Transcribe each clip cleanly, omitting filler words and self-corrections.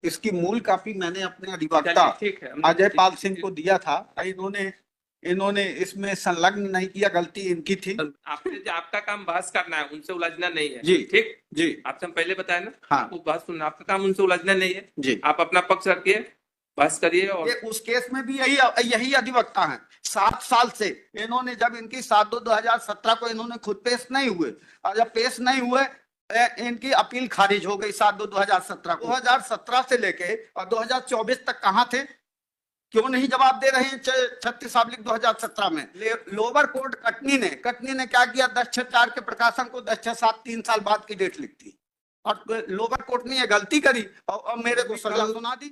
इसकी मूल कॉपी मैंने अपने अधिवक्ता अजय पाल सिंह को दिया था। इन्होंने इसमें संलग्न नहीं किया, गलती इनकी थी। आपका काम बहस करना है, उनसे उलझना नहीं है। जी ठीक जी, आपसे हम पहले बताया ना। हाँ बहस सुनना, आपका काम उनसे उलझना नहीं है जी। आप अपना पक्ष रखिए, बहस करिए। और ये उस केस में भी यही अधिवक्ता हैं 7 साल से। इन्होंने जब इनकी 7/2/2017 को इन्होंने खुद पेश नहीं हुए, और जब पेश नहीं हुए इनकी अपील खारिज हो गई 7/2/2017 को। 2017 से लेके और 2024 तक कहाँ थे, क्यों नहीं जवाब दे रहे हैं 36/2017 में। लोअर कोर्ट कटनी ने क्या किया, 10/6/4 के प्रकाशन को 10/6/7 3 साल बाद की डेट लिखती, और लोअर कोर्ट ने ये गलती करी और मेरे को सजा सुना दी।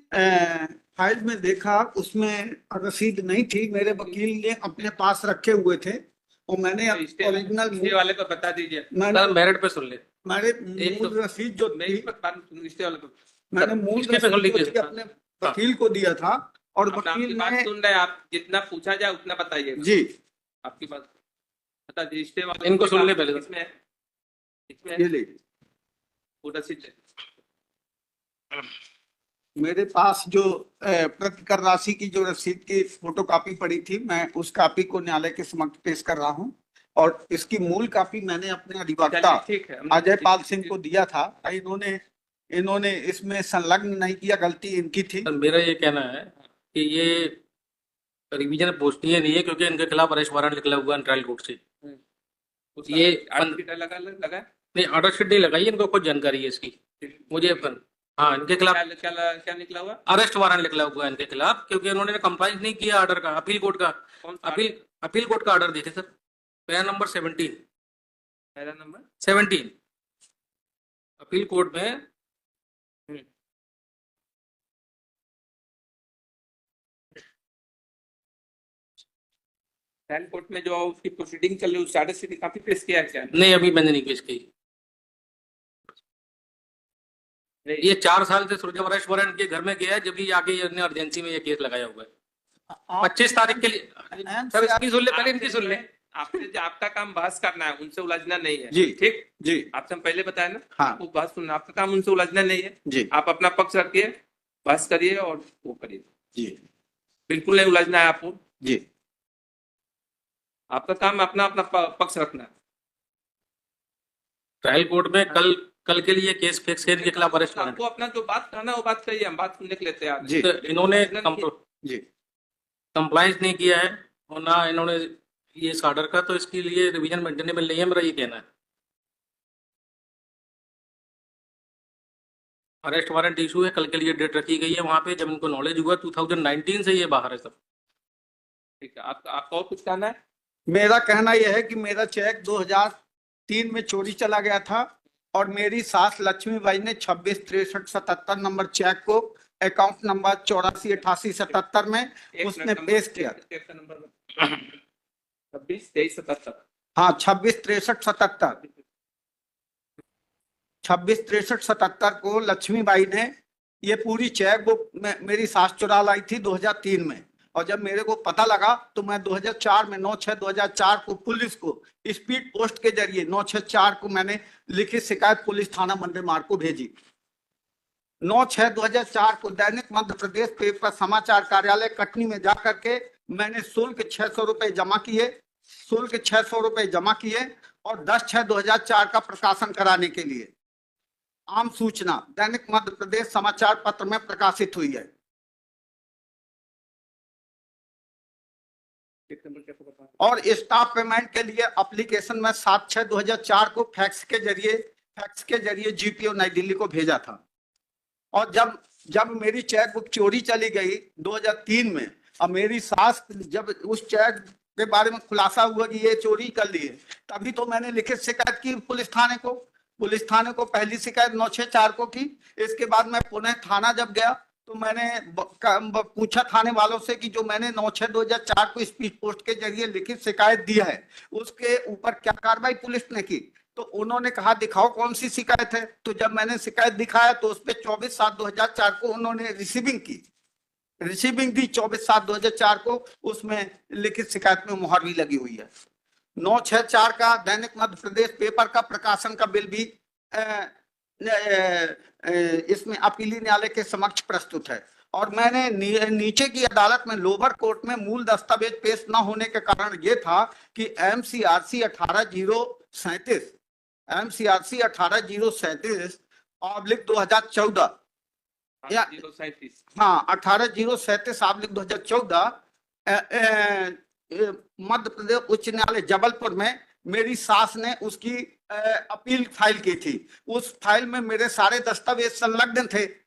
फाइल में देखा, उसमें रसीद नहीं थी, मेरे वकील ने अपने पास रखे हुए थे, और मैंने ओरिजिनल वाले को बता दीजिए, मेरिट पे सुन ले। मैंने मूल रसीद जो थी, मैंने मूल रसीद अपने वकील को दिया था, और वकील बात सुन रहे हैं आप, जितना पूछा जाए उतना बताइए जी। आपकी बात बता दीजिए, इनको सुन ले पहले। इसमें ये ले मेरे पास जो प्रतिकर राशि की जो रसीद की फोटोकॉपी पड़ी थी, मैं उस कॉपी को न्यायालय के समक्ष पेश कर रहा हूं, और इसकी मूल कॉपी मैंने अपने अधिवक्ता अजय पाल सिंह को दिया था। इन्होंने इसमें संलग्न नहीं किया, गलती इनकी थी। मेरा ये कहना है कि ये रिवीजन पोस्टिंग नहीं है, क्योंकि इनके खिलाफ अरेस्ट वारंट निकला हुआ है ट्रायल कोर्ट से। ये लगा नहीं, ऑर्डर शीट नहीं लगाई, इनको कुछ जानकारी है इसकी मुझे। हाँ, इनके खिलाफ क्या निकला हुआ, अरेस्ट वारंट निकला हुआ है इनके खिलाफ, क्योंकि इन्होंने कंप्लाइंस नहीं किया ऑर्डर का, अपील कोर्ट का। अपील कोर्ट का ऑर्डर देखे sir, para number 17 appeal court में। ट्रायल कोर्ट में जो उसकी प्रोसीडिंग चल रही है, उस ऑर्डर शीट काफी पेश किया है क्या? नहीं, अभी मैंने नहीं पेश की। ये 4 साल से जब अरेस्ट वारंट के घर में गया है, जब भी आके इन्होंने अर्जेंसी में ये केस लगाया हुआ है 25 तारीख के लिए। सर इसकी सुन ले, पहले इनकी सुन ले। आपका काम बहस करना है, उनसे उलझना नहीं है। जी ठीक जी, आपसे हम पहले बताया ना। हाँ बहस सुनना, आपका काम उनसे उलझना नहीं है जी। आप अपना पक्ष रखिए, बहस करिए और वो करिए जी। बिल्कुल नहीं उलझना है आपको जी। आपका काम अपना पक्ष रखना है। ट्रायल कोर्ट में कल के लिए केस फिक्स है, इनके खिलाफ अरेस्ट वारंट। आपको अपना जो बात करना है वो बात करिए, हम बात सुनने के लिए तैयार जी। तो इन्होंने कंप्लाइंस नहीं किया है, और ना इन्होंने ये इस ऑर्डर का, तो इसके लिए रिवीजन मेंटेनेबल नहीं है, मेरा ये कहना है। अरेस्ट वारंट इशू है, कल के लिए डेट रखी गई है वहां पे, जब इनको नॉलेज हुआ 2019 से ये बाहर है सब। ठीक है, आपका और कुछ कहना है? मेरा कहना यह है कि मेरा चेक 2003 में चोरी चला गया था, और मेरी सास लक्ष्मीबाई ने 266377 नंबर चेक को अकाउंट नंबर 848877 में उसने पेश किया। 266377, हाँ 266377 266377 को लक्ष्मीबाई ने ये पूरी चेक बुक मेरी सास चुरा लाई थी 2003 में, और जब मेरे को पता लगा तो मैं 2004 में 9/6/2004 को पुलिस को स्पीड पोस्ट के जरिए 9/6/4 को मैंने लिखित शिकायत पुलिस थाना मंदिर मार्ग को भेजी। 9/6/2004 को दैनिक मध्य प्रदेश पेपर समाचार कार्यालय कटनी में जाकर के मैंने शुल्क 600 रुपए जमा किए, और 10/6/2004 का प्रकाशन कराने के लिए आम सूचना दैनिक मध्य प्रदेश समाचार पत्र में प्रकाशित हुई है। और स्टाफ पेमेंट के लिए एप्लीकेशन में 7/6/2004 को फैक्स के जरिए जीपीओ नई दिल्ली को भेजा था। और जब मेरी चेक बुक चोरी चली गई 2003 में, और मेरी सास जब उस चेक के बारे में खुलासा हुआ कि ये चोरी कर लिए, तभी तो मैंने लिखित शिकायत की पुलिस थाने को पहली शिकायत 9/6/4 को की। इसके बाद मैं पुनः थाना जब गया तो मैंने पूछा थाने वालों से कि जो मैंने 9/6/2004 को स्पीड पोस्ट के जरिए लिखित शिकायत दी है, उसके ऊपर क्या कार्रवाई पुलिस ने की। तो उन्होंने कहा दिखाओ कौन सी शिकायत है। तो जब मैंने शिकायत दिखाया तो उस पर 24/7/2004 को उन्होंने रिसीविंग दी 24/7/2004 को, उसमें लिखित शिकायत में मुहर भी लगी हुई है। 9/6/4 का दैनिक मध्य प्रदेश पेपर का प्रकाशन का बिल भी इसमें अपीली न्यायालय के समक्ष प्रस्तुत है। और मैंने नीचे की अदालत में लोअर कोर्ट में मूल दस्तावेज पेश न होने के कारण ये था कि MCRC 18/037 या 037 हाँ 18/037/2014 मध्य प्रदेश उच्च न्यायालय जबलपुर में मेरी सास ने उसकी अपील फाइल की थी। उस फाइल में मेरे सारे दस्तावेज संलग्न थे।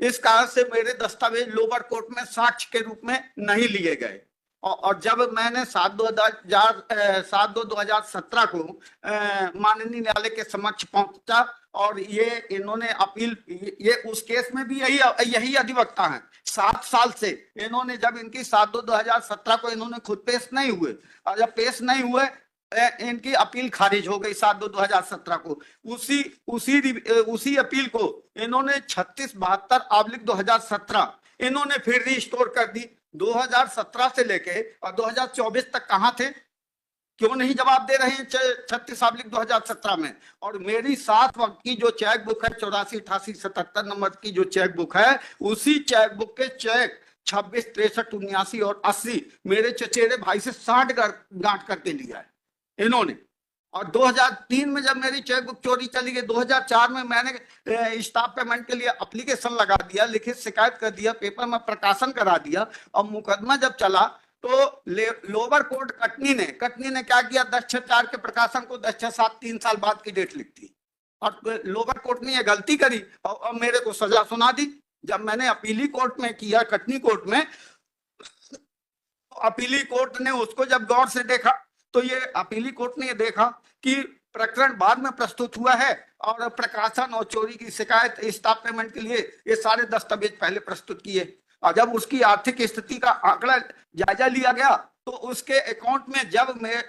इस कारण से मेरे दस्तावेज लोअर कोर्ट में साक्ष्य के रूप में नहीं लिए गए। और जब मैंने 7/2/2017 को माननीय न्यायालय के समक्ष पहुंचा और ये इन्होंने अपील, ये उस केस में भी यही अधिवक्ता हैं 7 साल से। इन्होंने जब इनकी 7/2/2017 को इन्होंने खुद पेश नहीं हुए, और जब पेश नहीं हुए इनकी अपील खारिज हो गई 7/2/2017 को। उसी अपील को इन्होंने 3672/2017 इन्होंने फिर रिस्टोर कर दी। 2017 से लेके और 2024 तक कहां थे, क्यों नहीं जवाब दे रहे हैं 36/2017 में। और मेरी 7 वक्त की जो चेक बुक है 84, 88, 77 नंबर की जो चेक बुक है, उसी चेक बुक के चेक 26, 63, 79 और 80 मेरे चचेरे भाई से 60 गांठ करके लिया है इन्होंने। और 2003 में जब मेरी चेक बुक चोरी चली गई, 2004 में मैंने स्टाफ पेमेंट के लिए एप्लीकेशन लगा दिया, लिखित शिकायत कर दिया, पेपर में प्रकाशन करा दिया। और मुकदमा जब चला तो लोअर कोर्ट कटनी ने क्या किया, 10/6/4 के प्रकाशन को 10/6/7 3 साल बाद की डेट लिखती। और लोअर कोर्ट ने यह गलती करी और मेरे को सजा सुना दी। जब मैंने अपीली कोर्ट में किया, कटनी कोर्ट में, अपीली कोर्ट ने उसको जब गौर से देखा तो ये अपीली कोर्ट ने ये देखा कि प्रकरण बाद में प्रस्तुत हुआ है और प्रकाशन और चोरी की शिकायत स्टाफ पेमेंट के लिए ये सारे दस्तावेज पहले प्रस्तुत किए। और जब उसकी आर्थिक स्थिति का आंकड़ा जायजा लिया गया तो उसके अकाउंट में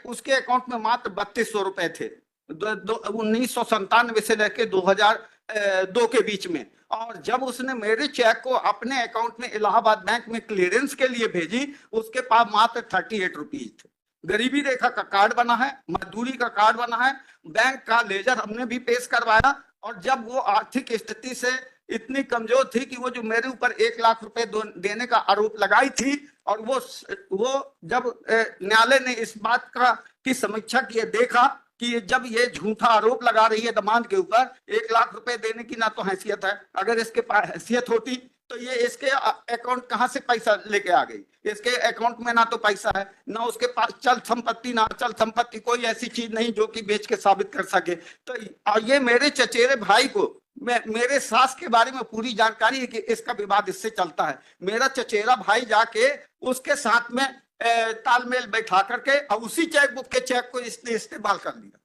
उसके अकाउंट में मात्र 3200 रुपए थे 1997 से लेकर 2002 के बीच में। और जब उसने मेरे चेक को अपने अकाउंट में इलाहाबाद बैंक में क्लियरेंस के लिए भेजी, उसके पास मात्र 38 रुपीज थे। गरीबी रेखा का कार्ड बना है, मजदूरी का कार्ड बना है, बैंक का लेजर हमने भी पेश करवाया। और जब वो आर्थिक स्थिति से इतनी कमजोर थी कि वो जो मेरे ऊपर 1 लाख रुपए देने का आरोप लगाई थी, और वो जब न्यायालय ने इस बात की समीक्षा की, देखा कि जब ये झूठा आरोप लगा रही है दमाद के ऊपर, 1 लाख रुपए देने की ना तो हैसियत है, अगर इसके पास हैसियत होती तो ये इसके अकाउंट कहां से पैसा लेके आ गई। इसके अकाउंट में ना तो पैसा है, ना उसके पास चल संपत्ति, ना अचल संपत्ति, कोई ऐसी चीज नहीं जो कि बेच के साबित कर सके। तो ये मेरे चचेरे भाई को, मेरे सास के बारे में पूरी जानकारी है कि इसका विवाद इससे चलता है। मेरा चचेरा भाई जाके उसके साथ में तालमेल बैठा करके और उसी चेक बुक के चेक को इसने इस्तेमाल कर लिया।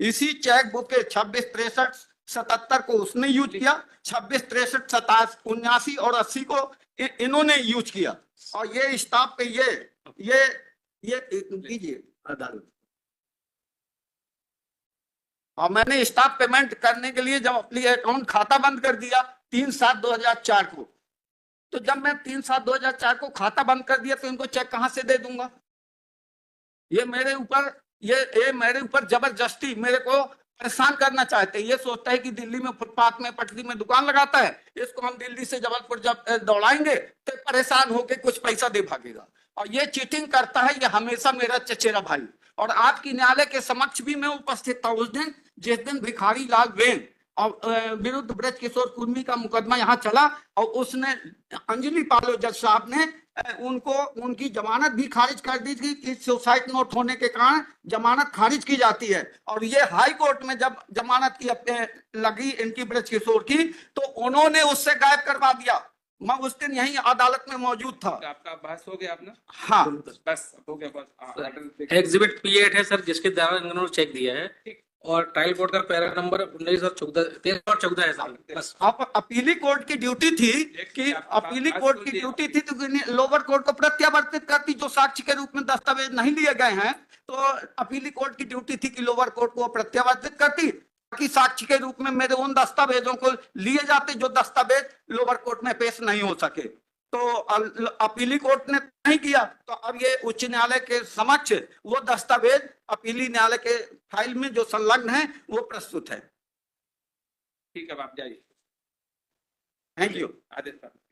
इसी चेक बुक के 26, 63, 77 को उसने यूज किया, 26, 63, 77, 79 और 80 को इन्होंने यूज किया। और ये स्टाफ पे ये कीजिए अदालत। और मैंने स्टाफ पेमेंट करने के लिए जब अपनी अकाउंट खाता बंद कर दिया 3/7/2004 को, तो जब मैं 3/7/2004 को खाता बंद कर दिया तो इनको चेक कहां से दे दूंगा। ये मेरे ऊपर जबरदस्ती मेरे को परेशान करना चाहते हैं। ये सोचता है कि दिल्ली में फुटपाथ में पटरी में दुकान लगाता है, इसको हम दिल्ली से जबलपुर जब दौड़ाएंगे तो परेशान होके कुछ पैसा दे भागेगा। और ये चीटिंग करता है ये हमेशा मेरा चचेरा भाई। और आपकी न्यायालय के समक्ष भी मैं उपस्थित था उस दिन, जिस दिन भिखारी लाल वेन और विरुद्ध ब्रज किशोर कुर्मी का मुकदमा यहाँ चला। और उसने अंजलि पालो जज साहब ने उनकी जमानत भी खारिज कर दी थी कि सुसाइड नोट होने के कारण जमानत खारिज की जाती है। और ये हाई कोर्ट में जब जमानत की लगी इनकी ब्रज किशोर की, तो उन्होंने उससे गायब करवा दिया। मैं उस दिन यही अदालत में मौजूद था। आपका बहस हो गया अपना? हाँ बस हो गया बस। एग्जिबिट P8 है सर, जिसके द्वारा इन्होंने चेक दिया है, और ट्रायल कोर्ट का पैरा नंबर 19 और 14 है सर। बस आप अपीली कोर्ट की ड्यूटी थी कि लोअर कोर्ट को प्रत्यावर्तित करती, जो साक्ष्य के रूप में दस्तावेज नहीं लिए गए हैं, तो अपीली कोर्ट की ड्यूटी थी कि लोअर कोर्ट को प्रत्यावर्तित करती, ताकि साक्ष्य के रूप में मेरे उन दस्तावेजों को लिए जाते जो दस्तावेज लोअर कोर्ट में पेश नहीं हो सके। तो अपीली कोर्ट ने नहीं किया, तो अब ये उच्च न्यायालय के समक्ष वो दस्तावेज अपीली न्यायालय के फाइल में जो संलग्न है वो प्रस्तुत है। ठीक है, अब आप जाइए। Thank you. आदेश साहब।